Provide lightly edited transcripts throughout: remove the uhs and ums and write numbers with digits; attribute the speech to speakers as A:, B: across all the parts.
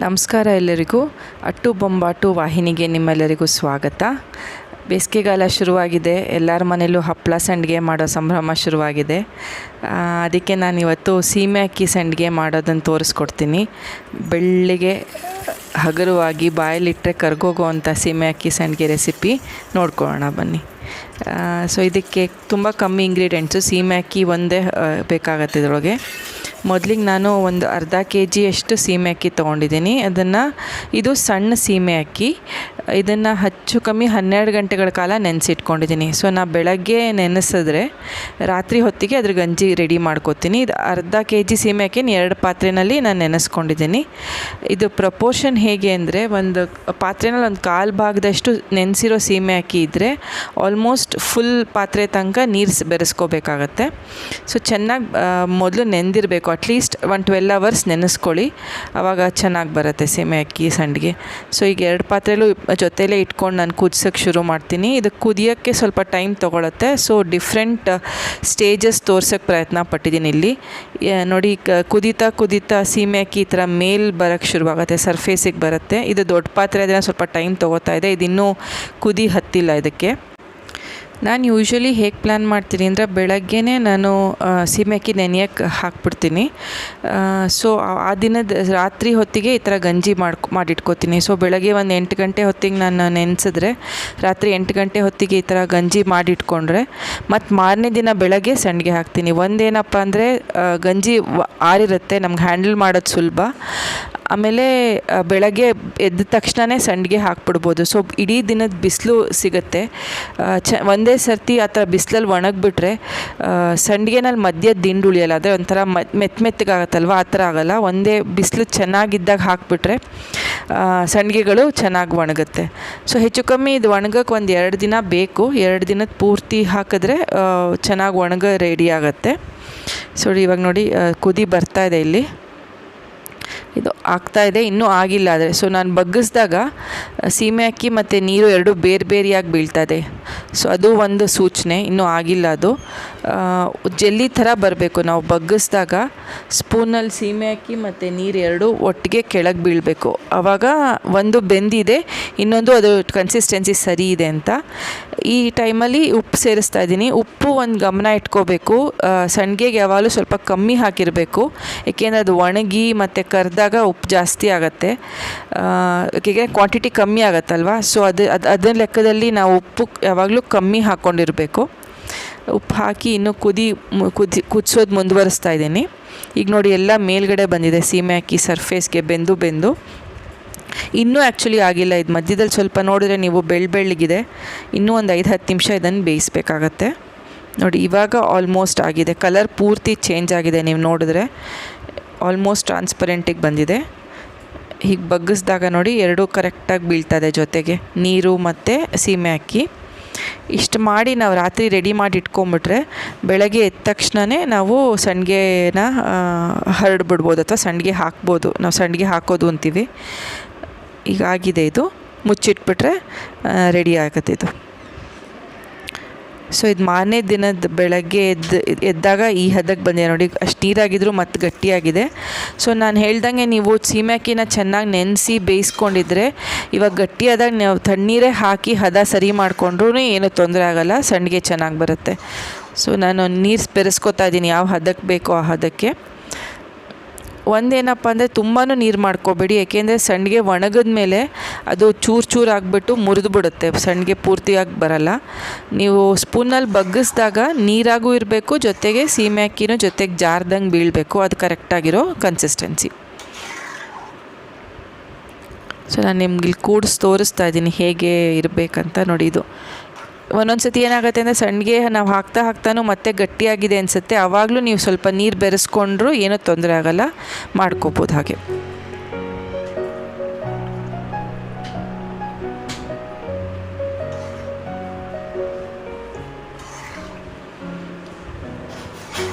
A: ನಮಸ್ಕಾರ ಎಲ್ಲರಿಗೂ. ಅಟ್ಟು ಬೊಂಬಾಟು ವಾಹಿನಿಗೆ ನಿಮ್ಮೆಲ್ಲರಿಗೂ ಸ್ವಾಗತ. ಬೇಸಿಗೆಗಾಲ ಶುರುವಾಗಿದೆ. ಎಲ್ಲರ ಮನೆಯಲ್ಲೂ ಹಪ್ಪಳ ಸಂಡಿಗೆ ಮಾಡೋ ಸಂಭ್ರಮ ಶುರುವಾಗಿದೆ. ಅದಕ್ಕೆ ನಾನು ಇವತ್ತು ಸೀಮೆ ಅಕ್ಕಿ ಸಂಡಿಗೆ ಮಾಡೋದನ್ನು ತೋರಿಸ್ಕೊಡ್ತೀನಿ. ಬೆಳ್ಳಿಗೆ ಹಗುರವಾಗಿ ಬಾಯಲ್ಲಿಟ್ಟರೆ ಕರ್ಗೋಗುವಂಥ ಸೀಮೆ ಅಕ್ಕಿ ಸಂಡಿಗೆ ರೆಸಿಪಿ ನೋಡ್ಕೊಳ್ಳೋಣ ಬನ್ನಿ. ಸೊ ಇದಕ್ಕೆ ತುಂಬ ಕಮ್ಮಿ ಇಂಗ್ರೀಡಿಯೆಂಟ್ಸು. ಸೀಮೆ ಅಕ್ಕಿ ಒಂದೇ ಬೇಕಾಗತ್ತೆ ಇದರೊಳಗೆ. ಮೊದಲಿಗೆ ನಾನು ಒಂದು ಅರ್ಧ KGಯಷ್ಟು ಸೀಮೆ ಅಕ್ಕಿ ತೊಗೊಂಡಿದ್ದೀನಿ. ಇದು ಸಣ್ಣ ಸೀಮೆ ಅಕ್ಕಿ. ಇದನ್ನು ಹೆಚ್ಚು ಕಮ್ಮಿ 12 ಗಂಟೆಗಳ ಕಾಲ ನೆನೆಸಿಟ್ಕೊಂಡಿದ್ದೀನಿ. ಸೊ ನಾನು ಬೆಳಗ್ಗೆ ನೆನೆಸಿದ್ರೆ ರಾತ್ರಿ ಹೊತ್ತಿಗೆ ಅದ್ರ ಗಂಜಿ ರೆಡಿ ಮಾಡ್ಕೋತೀನಿ. ಇದು ಅರ್ಧ KG ಸೀಮೆ ಅಕ್ಕಿನ 2 ಪಾತ್ರೆಯಲ್ಲಿ ನಾನು ನೆನೆಸ್ಕೊಂಡಿದ್ದೀನಿ. ಇದು ಪ್ರಪೋರ್ಷನ್ ಹೇಗೆ ಅಂದರೆ, ಒಂದು ಪಾತ್ರೆನಲ್ಲಿ ಒಂದು ಕಾಲು ಭಾಗದಷ್ಟು ನೆನೆಸಿರೋ ಸೀಮೆ ಅಕ್ಕಿ ಇದ್ದರೆ ಆಲ್ಮೋಸ್ಟ್ ಫುಲ್ ಪಾತ್ರೆ ತನಕ ನೀರು ಬೆರೆಸ್ಕೋಬೇಕಾಗತ್ತೆ. ಸೊ ಚೆನ್ನಾಗಿ ಮೊದಲು ನೆಂದಿರಬೇಕು. ಅಟ್ಲೀಸ್ಟ್ 12 ಅವರ್ಸ್ ನೆನೆಸ್ಕೊಳ್ಳಿ, ಆವಾಗ ಚೆನ್ನಾಗಿ ಬರುತ್ತೆ ಸೀಮೆ ಅಕ್ಕಿ ಸಂಡಿಗೆ. ಸೊ ಈಗ 2 ಪಾತ್ರೆಲೂ ಜೊತೆಲೇ ಇಟ್ಕೊಂಡು ನಾನು ಕುದಿಸೋಕ್ಕೆ ಶುರು ಮಾಡ್ತೀನಿ. ಇದು ಕುದಿಯೋಕ್ಕೆ ಸ್ವಲ್ಪ ಟೈಮ್ ತೊಗೊಳುತ್ತೆ. ಸೊ ಡಿಫ್ರೆಂಟ್ ಸ್ಟೇಜಸ್ ತೋರ್ಸೋಕ್ಕೆ ಪ್ರಯತ್ನ ಪಟ್ಟಿದ್ದೀನಿ ಇಲ್ಲಿ. ನೋಡಿ, ಕುದೀತಾ ಸೀಮೆ ಅಕ್ಕಿ ಈ ಥರ ಮೇಲ್ ಬರೋಕ್ಕೆ ಶುರುವಾಗುತ್ತೆ, ಸರ್ಫೇಸಿಗೆ ಬರುತ್ತೆ. ಇದು ದೊಡ್ಡ ಪಾತ್ರೆ ಅದನ್ನು ಸ್ವಲ್ಪ ಟೈಮ್ ತೊಗೋತಾ ಇದೆ. ಇದಿನ್ನೂ ಕುದಿ ಹತ್ತಿಲ್ಲ ಇದಕ್ಕೆ. ನಾನು ಯೂಶ್ವಲಿ ಹೇಗೆ ಪ್ಲ್ಯಾನ್ ಮಾಡ್ತೀನಿ ಅಂದರೆ, ಬೆಳಗ್ಗೆನೇ ನಾನು ಸೀಮೆ ಅಕ್ಕಿ ನೆನೆಯೋಕ್ಕೆ ಹಾಕ್ಬಿಡ್ತೀನಿ. ಸೊ ಆ ದಿನದ ರಾತ್ರಿ ಹೊತ್ತಿಗೆ ಈ ಥರ ಗಂಜಿ ಮಾಡಿಟ್ಕೋತೀನಿ. ಸೊ ಬೆಳಗ್ಗೆ ಒಂದು 8 ಗಂಟೆ ಹೊತ್ತಿಗೆ ನಾನು ನೆನೆಸಿದ್ರೆ ರಾತ್ರಿ 8 ಗಂಟೆ ಹೊತ್ತಿಗೆ ಈ ಥರ ಗಂಜಿ ಮಾಡಿಟ್ಕೊಂಡ್ರೆ ಮತ್ತು ಮಾರನೇ ದಿನ ಬೆಳಗ್ಗೆ ಸಂಡಿಗೆ ಹಾಕ್ತೀನಿ. ಒಂದೇನಪ್ಪ ಅಂದರೆ, ಗಂಜಿ ಆರಿರುತ್ತೆ, ನಮ್ಗೆ ಹ್ಯಾಂಡಲ್ ಮಾಡೋದು ಸುಲಭ. ಆಮೇಲೆ ಬೆಳಗ್ಗೆ ಎದ್ದ ತಕ್ಷಣವೇ ಸಂಡಿಗೆ ಹಾಕ್ಬಿಡ್ಬೋದು. ಸೊ ಇಡೀ ದಿನದ ಬಿಸಿಲು ಸಿಗುತ್ತೆ. ಒಂದೇ ಸರ್ತಿ ಆ ಥರ ಬಿಸಿಲಲ್ಲಿ ಒಣಗಿಬಿಟ್ರೆ ಸಂಡಿಗೆನಲ್ಲಿ ಮಧ್ಯ ದಿಂಡು ಉಳಿಯಲ್ಲ. ಅದೇ ಒಂಥರ ಮೆತ್ತಗಾಗತ್ತಲ್ವ, ಆ ಥರ ಆಗೋಲ್ಲ. ಒಂದೇ ಬಿಸಿಲು ಚೆನ್ನಾಗಿದ್ದಾಗ ಹಾಕಿಬಿಟ್ರೆ ಸಂಡಿಗೆಗಳು ಚೆನ್ನಾಗಿ ಒಣಗುತ್ತೆ. ಸೊ ಹೆಚ್ಚು ಕಮ್ಮಿ ಇದು ಒಣಗೋಕ್ಕೆ ಒಂದು 2 ದಿನ ಬೇಕು. 2 ದಿನದ ಪೂರ್ತಿ ಹಾಕಿದ್ರೆ ಚೆನ್ನಾಗಿ ರೆಡಿ ಆಗುತ್ತೆ. ಸೊ ಇವಾಗ ನೋಡಿ, ಕುದಿ ಬರ್ತಾಯಿದೆ ಇಲ್ಲಿ. ಇದು ಆಗ್ತಾಯಿದೆ, ಇನ್ನೂ ಆಗಿಲ್ಲ. ಆದರೆ ಸೊ ನಾನು ಬಗ್ಗಿಸಿದಾಗ ಸೀಮೆ ಅಕ್ಕಿ ಮತ್ತು ನೀರು ಎರಡೂ ಬೇರೆಯಾಗಿ ಬೀಳ್ತಾಯಿದೆ. ಸೊ ಅದು ಒಂದು ಸೂಚನೆ, ಇನ್ನೂ ಆಗಿಲ್ಲ. ಅದು ಜೆಲ್ಲಿ ಥರ ಬರಬೇಕು. ನಾವು ಬಗ್ಗಿಸಿದಾಗ ಸ್ಪೂನಲ್ಲಿ ಸೀಮೆ ಅಕ್ಕಿ ಮತ್ತು ನೀರು ಎರಡೂ ಒಟ್ಟಿಗೆ ಕೆಳಗೆ ಬೀಳಬೇಕು. ಆವಾಗ ಒಂದು ಬೆಂದಿದೆ, ಇನ್ನೊಂದು ಅದು ಕನ್ಸಿಸ್ಟೆನ್ಸಿ ಸರಿ ಇದೆ ಅಂತ. ಈ ಟೈಮಲ್ಲಿ ಉಪ್ಪು ಸೇರಿಸ್ತಾ ಇದ್ದೀನಿ. ಉಪ್ಪು ಒಂದು ಗಮನ ಇಟ್ಕೋಬೇಕು. ಸಂಡಿಗೆಗೆ ಯಾವಾಗಲೂ ಸ್ವಲ್ಪ ಕಮ್ಮಿ ಹಾಕಿರಬೇಕು, ಏಕೆಂದರೆ ಅದು ಒಣಗಿ ಮತ್ತು ಕರೆದಾಗ ಉಪ್ಪು ಜಾಸ್ತಿ ಆಗುತ್ತೆ. ಏಕೆಂದರೆ ಕ್ವಾಂಟಿಟಿ ಕಮ್ಮಿ ಆಗುತ್ತಲ್ವ. ಸೊ ಅದರ ಲೆಕ್ಕದಲ್ಲಿ ನಾವು ಉಪ್ಪು ಯಾವಾಗಲೂ ಕಮ್ಮಿ ಹಾಕ್ಕೊಂಡಿರಬೇಕು. ಉಪ್ಪು ಹಾಕಿ ಇನ್ನೂ ಕುದಿಸೋದು ಮುಂದುವರಿಸ್ತಾ ಇದ್ದೀನಿ. ಈಗ ನೋಡಿ, ಎಲ್ಲ ಮೇಲ್ಗಡೆ ಬಂದಿದೆ ಸೀಮೆ ಅಕ್ಕಿ ಸರ್ಫೇಸ್ಗೆ ಬೆಂದು. ಇನ್ನೂ ಆ್ಯಕ್ಚುಲಿ ಆಗಿಲ್ಲ. ಇದು ಮಧ್ಯದಲ್ಲಿ ಸ್ವಲ್ಪ ನೋಡಿದ್ರೆ ನೀವು ಬೆಳ್ಳಗಿದೆ. ಇನ್ನೂ ಒಂದು 5-10 ನಿಮಿಷ ಇದನ್ನು ಬೇಯಿಸಬೇಕಾಗತ್ತೆ. ನೋಡಿ, ಇವಾಗ ಆಲ್ಮೋಸ್ಟ್ ಆಗಿದೆ. ಕಲರ್ ಪೂರ್ತಿ ಚೇಂಜ್ ಆಗಿದೆ. ನೀವು ನೋಡಿದ್ರೆ ಆಲ್ಮೋಸ್ಟ್ ಟ್ರಾನ್ಸ್ಪರೆಂಟಿಗೆ ಬಂದಿದೆ. ಹೀಗೆ ಬಗ್ಗಿಸಿದಾಗ ನೋಡಿ, ಎರಡೂ ಕರೆಕ್ಟಾಗಿ ಬೀಳ್ತದೆ ಜೊತೆಗೆ, ನೀರು ಮತ್ತು ಸೀಮೆ ಅಕ್ಕಿ. ಇಷ್ಟು ಮಾಡಿ ನಾವು ರಾತ್ರಿ ರೆಡಿ ಮಾಡಿ ಇಟ್ಕೊಂಬಿಟ್ರೆ ಬೆಳಗ್ಗೆ ಎದ್ದ ತಕ್ಷಣವೇ ನಾವು ಸಂಡಿಗೆನ ಹರಡ್ಬಿಡ್ಬೋದು ಅಥವಾ ಸಂಡಿಗೆ ಹಾಕ್ಬೋದು. ನಾವು ಸಂಡಿಗೆ ಹಾಕೋದು ಅಂತೀವಿ. ಈಗಾಗಿದೆ. ಇದು ಮುಚ್ಚಿಟ್ಬಿಟ್ರೆ ರೆಡಿ ಆಗುತ್ತೆ ಇದು. ಸೊ ಇದು ಮಾರನೇ ದಿನದ ಬೆಳಗ್ಗೆ ಎದ್ದಾಗ ಈ ಹದಕ್ಕೆ ಬಂದಿದೆ ನೋಡಿ. ಅಷ್ಟು ನೀರಾಗಿದ್ದರೂ ಮತ್ತು ಗಟ್ಟಿಯಾಗಿದೆ. ಸೊ ನಾನು ಹೇಳ್ದಂಗೆ ನೀವು ಸೀಮೆ ಅಕ್ಕಿನ ಚೆನ್ನಾಗಿ ನೆನೆಸಿ ಬೇಯಿಸ್ಕೊಂಡಿದ್ರೆ ಇವಾಗ ಗಟ್ಟಿಯಾದಾಗ ನಾವು ತಣ್ಣೀರೇ ಹಾಕಿ ಹದ ಸರಿ ಮಾಡಿಕೊಂಡ್ರೂ ಏನೂ ತೊಂದರೆ ಆಗೋಲ್ಲ, ಸಂಡಿಗೆ ಚೆನ್ನಾಗಿ ಬರುತ್ತೆ. ಸೊ ನಾನು ನೀರು ಬೆರೆಸ್ಕೊತಾ ಇದ್ದೀನಿ ಯಾವ ಹದಕ್ಕೆ ಬೇಕೋ ಆ ಹದಕ್ಕೆ. ಒಂದೇನಪ್ಪ ಅಂದರೆ, ತುಂಬಾ ನೀರು ಮಾಡ್ಕೋಬೇಡಿ, ಏಕೆಂದರೆ ಸಂಡಿಗೆ ಒಣಗಿದ ಮೇಲೆ ಅದು ಚೂರು ಆಗಿಬಿಟ್ಟು ಮುರಿದು ಬಿಡುತ್ತೆ, ಸಂಡಿಗೆ ಪೂರ್ತಿಯಾಗಿ ಬರಲ್ಲ. ನೀವು ಸ್ಪೂನಲ್ಲಿ ಬಗ್ಗಿಸಿದಾಗ ನೀರಾಗೂ ಇರಬೇಕು, ಜೊತೆಗೆ ಸೀಮೆ ಅಕ್ಕಿನೂ ಜೊತೆಗೆ ಜಾರ್ದಂಗೆ ಬೀಳಬೇಕು. ಅದು ಕರೆಕ್ಟಾಗಿರೋ ಕನ್ಸಿಸ್ಟೆನ್ಸಿ. ಸೊ ನಾನು ನಿಮ್ಗೆ ಇಲ್ಲಿ ಕೂಡಿಸಿ ತೋರಿಸ್ತಾ ಇದ್ದೀನಿ ಹೇಗೆ ಇರಬೇಕಂತ. ನೋಡಿ, ಇದು ಒಂದೊಂದು ಸತಿ ಏನಾಗುತ್ತೆ ಅಂದರೆ, ಸಂಡಿಗೆ ನಾವು ಹಾಕ್ತಾನೂ ಮತ್ತೆ ಗಟ್ಟಿಯಾಗಿದೆ ಅನಿಸುತ್ತೆ. ಆವಾಗಲೂ ನೀವು ಸ್ವಲ್ಪ ನೀರು ಬೆರೆಸ್ಕೊಂಡ್ರೂ ಏನೂ ತೊಂದರೆ ಆಗೋಲ್ಲ, ಮಾಡ್ಕೋಬೋದು ಹಾಗೆ.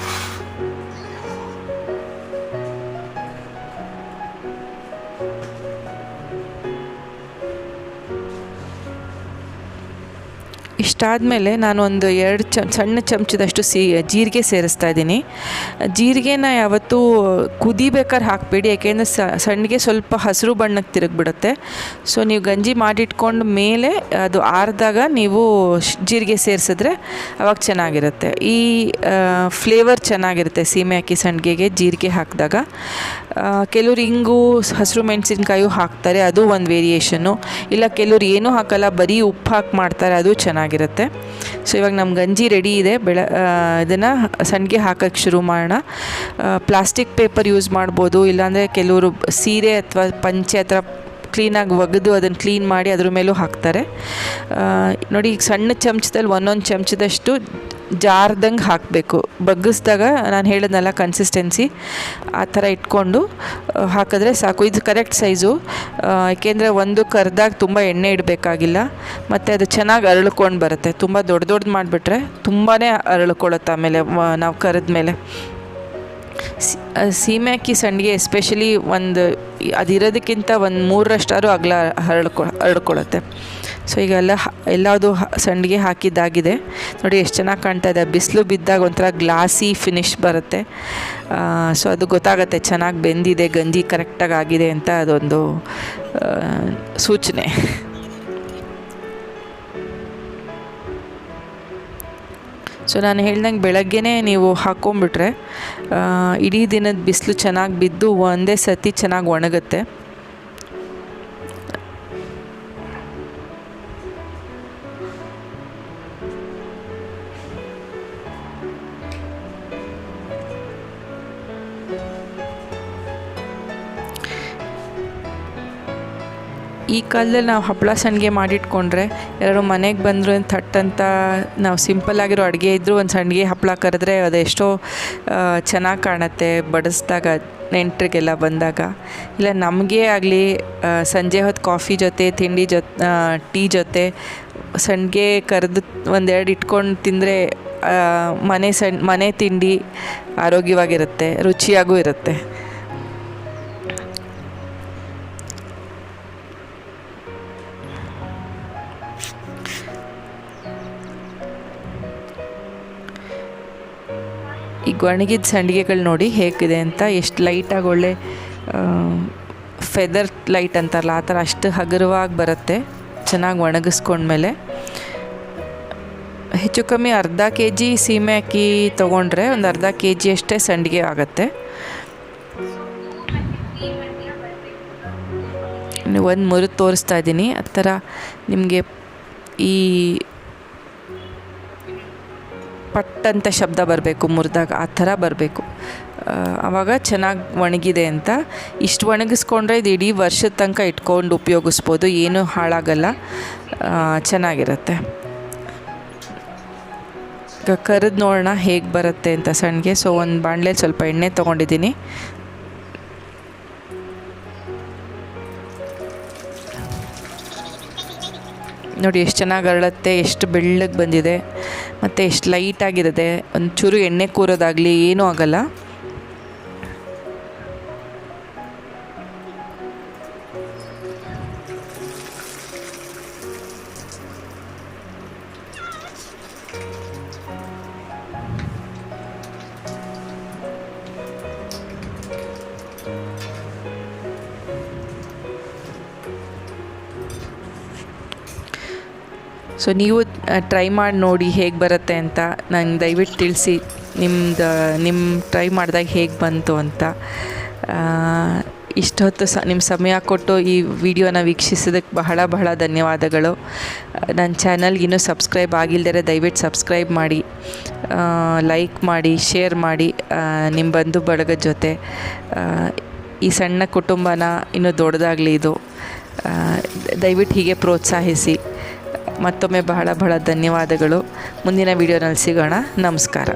A: ಅಷ್ಟಾದಮೇಲೆ ನಾನು ಒಂದು 2 ಸಣ್ಣ ಚಮಚದಷ್ಟು ಜೀರಿಗೆ ಸೇರಿಸ್ತಾ ಇದ್ದೀನಿ. ಜೀರಿಗೆನ ಯಾವತ್ತೂ ಕುದಿಬೇಕಾದ್ರೆ ಹಾಕಬೇಡಿ, ಯಾಕೆಂದರೆ ಸಣ್ಣಗೆ ಸ್ವಲ್ಪ ಹಸಿರು ಬಣ್ಣಕ್ಕೆ ತಿರುಗಿಬಿಡುತ್ತೆ. ಸೊ ನೀವು ಗಂಜಿ ಮಾಡಿಟ್ಕೊಂಡು ಮೇಲೆ ಅದು ಆರಿದಾಗ ನೀವು ಜೀರಿಗೆ ಸೇರಿಸಿದ್ರೆ ಅವಾಗ ಚೆನ್ನಾಗಿರುತ್ತೆ. ಈ ಫ್ಲೇವರ್ ಚೆನ್ನಾಗಿರುತ್ತೆ ಸೀಮೆ ಅಕ್ಕಿ ಸಂಡಿಗೆಗೆ ಜೀರಿಗೆ ಹಾಕಿದಾಗ. ಕೆಲವ್ರು ಇಂಗು, ಹಸಿರು ಮೆಣಸಿನ್ಕಾಯು ಹಾಕ್ತಾರೆ, ಅದು ಒಂದು ವೇರಿಯೇಷನ್ನು. ಇಲ್ಲ ಕೆಲವ್ರು ಏನೂ ಹಾಕಲ್ಲ, ಬರೀ ಉಪ್ಪು ಹಾಕಿ ಮಾಡ್ತಾರೆ, ಅದು ಚೆನ್ನಾಗಿರುತ್ತೆ. ಸೊ ಇವಾಗ ನಮ್ಮ ಗಂಜಿ ರೆಡಿ ಇದೆ. ಇದನ್ನು ಸಂಡಿಗೆ ಹಾಕೋಕ್ಕೆ ಶುರು ಮಾಡೋಣ. ಪ್ಲಾಸ್ಟಿಕ್ ಪೇಪರ್ ಯೂಸ್ ಮಾಡ್ಬೋದು, ಇಲ್ಲಾಂದರೆ ಕೆಲವರು ಸೀರೆ ಅಥವಾ ಪಂಚೆ ಅಥವಾ ಕ್ಲೀನಾಗಿ ಒಗೆದು ಅದನ್ನು ಕ್ಲೀನ್ ಮಾಡಿ ಅದ್ರ ಮೇಲೂ ಹಾಕ್ತಾರೆ. ನೋಡಿ, ಈಗ ಸಣ್ಣ ಚಮಚದಲ್ಲಿ 1 ಚಮಚದಷ್ಟು ಜಾರ್ದಂಗೆ ಹಾಕಬೇಕು. ಬಗ್ಗಿಸ್ದಾಗ ನಾನು ಹೇಳಿದ್ನಲ್ಲ ಕನ್ಸಿಸ್ಟೆನ್ಸಿ ಆ ಥರ ಇಟ್ಕೊಂಡು ಹಾಕಿದ್ರೆ ಸಾಕು. ಇದು ಕರೆಕ್ಟ್ ಸೈಜು, ಏಕೆಂದರೆ ಒಂದು ಕರ್ದಾಗ ತುಂಬ ಎಣ್ಣೆ ಇಡಬೇಕಾಗಿಲ್ಲ, ಮತ್ತು ಅದು ಚೆನ್ನಾಗಿ ಅರಳ್ಕೊಂಡು ಬರುತ್ತೆ. ತುಂಬ ದೊಡ್ಡದು ಮಾಡಿಬಿಟ್ರೆ ತುಂಬಾ ಅರಳ್ಕೊಳ್ಳುತ್ತೆ ಆಮೇಲೆ ನಾವು ಕರೆದ ಮೇಲೆ. ಸೀಮೆ ಅಕ್ಕಿ ಸಂಡಿಗೆ ಎಸ್ಪೆಷಲಿ ಅದಿರೋದಕ್ಕಿಂತ 3ರಷ್ಟಾದ್ರೂ ಅಗಲ ಹರಡ್ಕೊಳ್ಳುತ್ತೆ. ಸೊ ಈಗ ಎಲ್ಲದು ಸಂಡಿಗೆ ಹಾಕಿದ್ದಾಗಿದೆ. ನೋಡಿ ಎಷ್ಟು ಚೆನ್ನಾಗಿ ಕಾಣ್ತಾ ಇದೆ. ಬಿಸಿಲು ಬಿದ್ದಾಗ ಒಂಥರ ಗ್ಲಾಸಿ ಫಿನಿಶ್ ಬರುತ್ತೆ. ಸೊ ಅದು ಗೊತ್ತಾಗುತ್ತೆ ಚೆನ್ನಾಗಿ ಬೆಂದಿದೆ, ಗಂಜಿ ಕರೆಕ್ಟಾಗಿ ಆಗಿದೆ ಅಂತ ಅದೊಂದು ಸೂಚನೆ. ಸೊ ನಾನು ಹೇಳ್ದಂಗೆ ಬೆಳಗ್ಗೆನೇ ನೀವು ಹಾಕ್ಕೊಂಬಿಟ್ರೆ ಇಡೀ ದಿನದ ಬಿಸಿಲು ಚೆನ್ನಾಗಿ ಬಿದ್ದು ಒಂದೇ ಸತಿ ಚೆನ್ನಾಗಿ ಒಣಗುತ್ತೆ. ಈ ಕಾಲದಲ್ಲಿ ನಾವು ಹಪ್ಪಳ ಸಂಡಿಗೆ ಮಾಡಿಟ್ಕೊಂಡ್ರೆ ಯಾರು ಮನೆಗೆ ಬಂದರು ಥಟ್ಟಂತ ನಾವು ಸಿಂಪಲ್ಲಾಗಿರೋ ಅಡುಗೆ ಇದ್ದರೂ ಒಂದು ಸಂಡಿಗೆ ಹಪ್ಪಳ ಕರೆದ್ರೆ ಅದೆಷ್ಟೋ ಚೆನ್ನಾಗಿ ಕಾಣುತ್ತೆ ಬಡಿಸ್ದಾಗ, ನೆಂಟರಿಗೆಲ್ಲ ಬಂದಾಗ. ಇಲ್ಲ ನಮಗೇ ಆಗಲಿ ಸಂಜೆ ಹೊತ್ತು ಕಾಫಿ ಜೊತೆ, ತಿಂಡಿ ಟೀ ಜೊತೆ ಸಂಡಿಗೆ ಕರೆದು 1-2 ಇಟ್ಕೊಂಡು ತಿಂದರೆ ಮನೆ ತಿಂಡಿ ಆರೋಗ್ಯವಾಗಿರುತ್ತೆ, ರುಚಿಯಾಗೂ ಇರುತ್ತೆ. ಈಗ ಒಣಗಿದ ಸಂಡಿಗೆಗಳು ನೋಡಿ ಹೇಗಿದೆ ಅಂತ, ಎಷ್ಟು ಲೈಟಾಗಿ ಒಳ್ಳೆ ಫೆದರ್ ಲೈಟ್ ಅಂತಾರಲ್ಲ ಆ ಥರ ಅಷ್ಟು ಹಗುರವಾಗಿ ಬರುತ್ತೆ ಚೆನ್ನಾಗಿ ಒಣಗಿಸ್ಕೊಂಡ್ಮೇಲೆ. ಹೆಚ್ಚು ಕಮ್ಮಿ ಅರ್ಧ kg ಸೀಮೆ ಅಕ್ಕಿ ತೊಗೊಂಡ್ರೆ ಒಂದು ಅರ್ಧ kg ಅಷ್ಟೇ ಸಂಡಿಗೆ ಆಗುತ್ತೆ. ಒಂದು ಮುರಿದು ತೋರಿಸ್ತಾ ಇದ್ದೀನಿ. ಆ ಥರ ನಿಮಗೆ ಈ ಪಟ್ಟಂತ ಶಬ್ದ ಬರಬೇಕು ಮುರಿದಾಗ, ಆ ಥರ ಬರಬೇಕು. ಆವಾಗ ಚೆನ್ನಾಗಿ ಒಣಗಿದೆ ಅಂತ. ಇಷ್ಟು ಒಣಗಿಸ್ಕೊಂಡ್ರೆ ಇದು ಇಡೀ ವರ್ಷದ ತನಕ ಇಟ್ಕೊಂಡು ಉಪಯೋಗಿಸ್ಬೋದು, ಏನೂ ಹಾಳಾಗಲ್ಲ, ಚೆನ್ನಾಗಿರುತ್ತೆ. ಈಗ ಕರೆದು ನೋಡೋಣ ಹೇಗೆ ಬರುತ್ತೆ ಅಂತ ಸಂಡಿಗೆ. ಸೊ ಒಂದು ಬಾಣಲೆಯಲ್ಲಿ ಸ್ವಲ್ಪ ಎಣ್ಣೆ ತೊಗೊಂಡಿದ್ದೀನಿ. ನೋಡಿ ಎಷ್ಟು ಚೆನ್ನಾಗಿ ಅರಳುತ್ತೆ, ಎಷ್ಟು ಬೆಳ್ಳಗೆ ಬಂದಿದೆ ಮತ್ತು ಎಷ್ಟು ಲೈಟಾಗಿರುತ್ತೆ. ಒಂಚೂರು ಎಣ್ಣೆ ಕೂರೋದಾಗಲಿ ಏನೂ ಆಗಲ್ಲ. ಸೊ ನೀವು ಟ್ರೈ ಮಾಡಿ ನೋಡಿ ಹೇಗೆ ಬರುತ್ತೆ ಅಂತ ನಂಗೆ ದಯವಿಟ್ಟು ತಿಳಿಸಿ. ನಿಮ್ಮ ಟ್ರೈ ಮಾಡಿದಾಗ ಹೇಗೆ ಬಂತು ಅಂತ. ಇಷ್ಟೊತ್ತು ನಿಮ್ಮ ಸಮಯ ಕೊಟ್ಟು ಈ ವಿಡಿಯೋನ ವೀಕ್ಷಿಸೋದಕ್ಕೆ ಬಹಳ ಬಹಳ ಧನ್ಯವಾದಗಳು. ನನ್ನ ಚಾನಲ್ಗೆ ಇನ್ನೂ ಸಬ್ಸ್ಕ್ರೈಬ್ ಆಗಿಲ್ಲದರೆ ದಯವಿಟ್ಟು ಸಬ್ಸ್ಕ್ರೈಬ್ ಮಾಡಿ, ಲೈಕ್ ಮಾಡಿ, ಶೇರ್ ಮಾಡಿ ನಿಮ್ಮ ಬಂಧು ಬಳಗದ ಜೊತೆ. ಈ ಸಣ್ಣ ಕುಟುಂಬನ ಇನ್ನೂ ದೊಡ್ಡದಾಗಲಿ ಇದು. ದಯವಿಟ್ಟು ಹೀಗೆ ಪ್ರೋತ್ಸಾಹಿಸಿ. ಮತ್ತೊಮ್ಮೆ ಬಹಳ ಬಹಳ ಧನ್ಯವಾದಗಳು. ಮುಂದಿನ ವಿಡಿಯೋನಲ್ಲಿ ಸಿಗೋಣ. ನಮಸ್ಕಾರ.